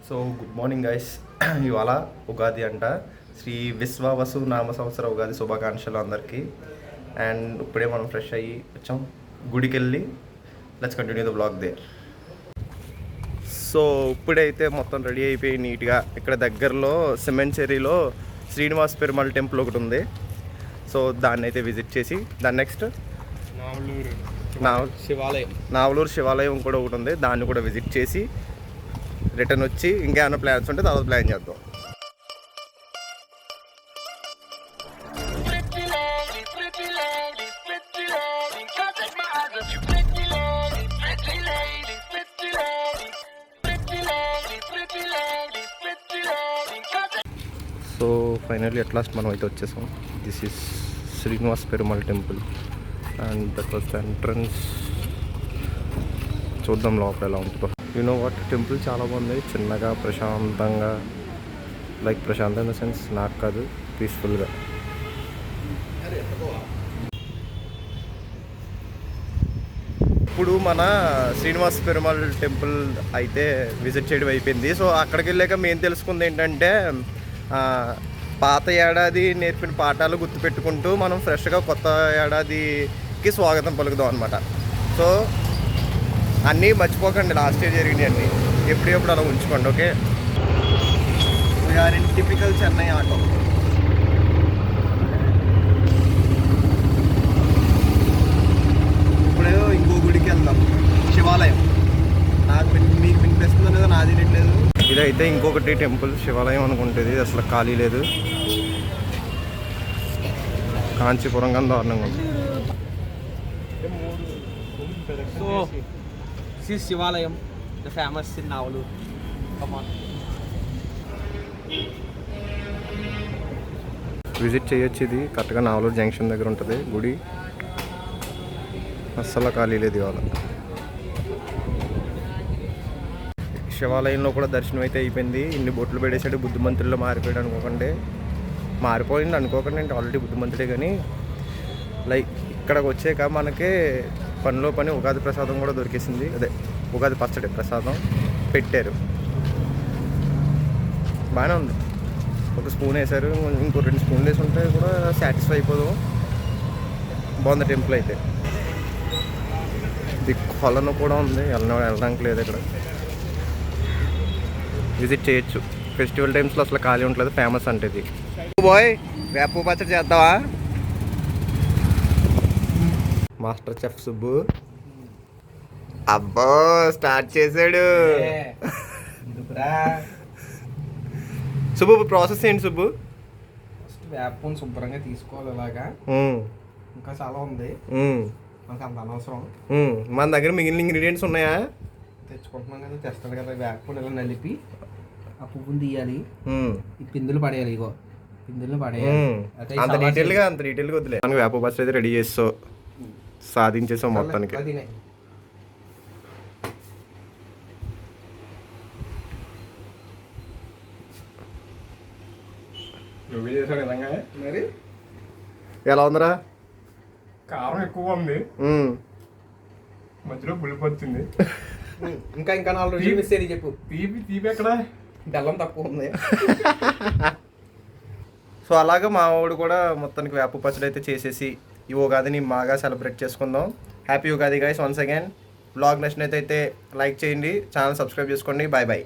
So good morning guys. ఇవాళ ఉగాది అంట. శ్రీ విశ్వావసు నామ సంవత్సర ఉగాది శుభాకాంక్షలు అందరికీ. అండ్ ఇప్పుడే మనం ఫ్రెష్ అయ్యి వచ్చాం గుడికి వెళ్ళి. Let's continue the blog there. So ఇప్పుడైతే మొత్తం రెడీ అయిపోయి నీట్గా ఇక్కడ దగ్గరలో సిమెంట్ చెరీలో శ్రీనివాస్ పెరుమాళ్ టెంపుల్ ఒకటి ఉంది. సో దాన్ని అయితే విజిట్ చేసి దాని నెక్స్ట్ నావలూరు శివాలయం కూడా ఒకటి ఉంది, దాన్ని కూడా విజిట్ చేసి రిటర్న్ వచ్చి ఇంకేమైనా ప్లాన్స్ ఉంటే తర్వాత ప్లాన్ చేద్దాం. సో ఫైనల్లీ అట్ లాస్ట్ మనం అయితే వచ్చేసాం. This is Srinivas Perumal temple and that was the entrance. చూద్దాం లోపల ఎలా ఉంటుందో. నో వాట్, టెంపుల్ చాలా బాగుంది, చిన్నగా ప్రశాంతంగా, లైక్ ప్రశాంతం ఇన్ ద సెన్స్ నాకు కాదు, పీస్ఫుల్గా. ఇప్పుడు మన శ్రీనివాస్ పెరుమాళ్ టెంపుల్ అయితే విజిట్ చేయడం అయిపోయింది. సో అక్కడికి వెళ్ళాక మేము తెలుసుకుంది ఏంటంటే పాత ఏడాది నేర్పిన పాఠాలు గుర్తుపెట్టుకుంటూ మనం ఫ్రెష్గా కొత్త ఏడాదికి స్వాగతం పలుకుదాం అనమాట. సో అన్నీ మర్చిపోకండి, లాస్ట్ ఇయర్ జరిగినాయి అన్నీ ఎప్పుడెప్పుడు అలా ఉంచుకోండి. Okay, we are in typical Chennai auto. ఇప్పుడు ఇంకో గుడికి వెళ్దాం, శివాలయం. నాకు మీకు వినిపిస్తుందో లేదో నాది తినట్లేదు. ఇదైతే ఇంకొకటి టెంపుల్, శివాలయం అనుకుంటుంది, అసలు ఖాళీ లేదు. కాంచీపురం కానీ దారుణంగా ఉంది. This is Shivalayam, the famous in Navalu. Come on. Visit చేయొచ్చు. ఇది కరెక్ట్గా నావలూరు జంక్షన్ దగ్గర ఉంటుంది గుడి. అస్సలు ఖాళీ లేదు ఇవాళ. శివాలయంలో కూడా దర్శనం అయితే అయిపోయింది. ఇన్ని బొట్లు పెట్టేసాడు, బుద్ధిమంతుల్లో మారిపోయాడు అనుకోకండి. మారిపోయింది అనుకోకండి, అంటే ఆల్రెడీ బుద్ధిమంతుడే. కానీ లైక్ ఇక్కడికి వచ్చాక మనకి పనిలో పని ఉగాది ప్రసాదం కూడా దొరికేసింది. అదే ఉగాది పచ్చడి ప్రసాదం పెట్టారు, బాగానే ఉంది. ఒక స్పూన్ వేసారు, ఇంకో 2 స్పూన్లు వేసి ఉంటే కూడా సాటిస్ఫై అయిపోదాం. బాగుంది టెంపుల్ అయితే. ఇది కొలను కూడా ఉంది, వెళ్ళడానికి లేదు. ఇక్కడ విజిట్ చేయొచ్చు. ఫెస్టివల్ టైమ్స్లో అసలు ఖాళీ ఉండలేదు, ఫేమస్ అంటే ఇది. బాయ్ వేప పచ్చడి చేద్దావా? మాస్టర్ చెఫ్ సుబ్బు అబ్బో స్టార్ట్ చేశాడు. సుబ్బు ప్రాసెస్ ఏంటి సుబ్బు? ఫస్ట్ వేపను శుభ్రంగా తీసుకోవాలి. ఇలాగా ఇంకా చాలా ఉంది, మనకు అంత అనవసరం. మన దగ్గర మిగిలిన ఇంగ్రీడియంట్స్ ఉన్నాయా? తెచ్చుకుంటున్నాం కదా, తెస్తాడు కదా. వేపను ఇలా నలిపి ఆ పువ్వుని తీయాలి, ఈ పిందులు పడేయాలి. ఇగో పిందులు పడేయాలి. అంత డీటెయిల్గా వద్దులే. మనకి వేప పచ్చడి అయితే రెడీ చేస్తావు, సాధించేసావు మొత్తానికి. నువ్వు చేసావు విధంగా. మరి ఎలా ఉందిరా? కారం ఎక్కువ ఉంది, మధ్యలో పులుపు వచ్చింది. ఇంకా 4 రోజులు మిస్ అయ్యి చెప్పు. తీపి ఎక్కడ? బెల్లం తక్కువ ఉంది. సో అలాగే మా వాడు కూడా మొత్తానికి వేప పచ్చడి అయితే చేసేసి ఈ ఉగాదిని బాగా సెలబ్రేట్ చేసుకుందాం. Happy Ugadi guys once again. Blog నచ్చినట్లయితే లైక్ చేయండి, ఛానల్ సబ్స్క్రైబ్ చేసుకోండి. Bye bye.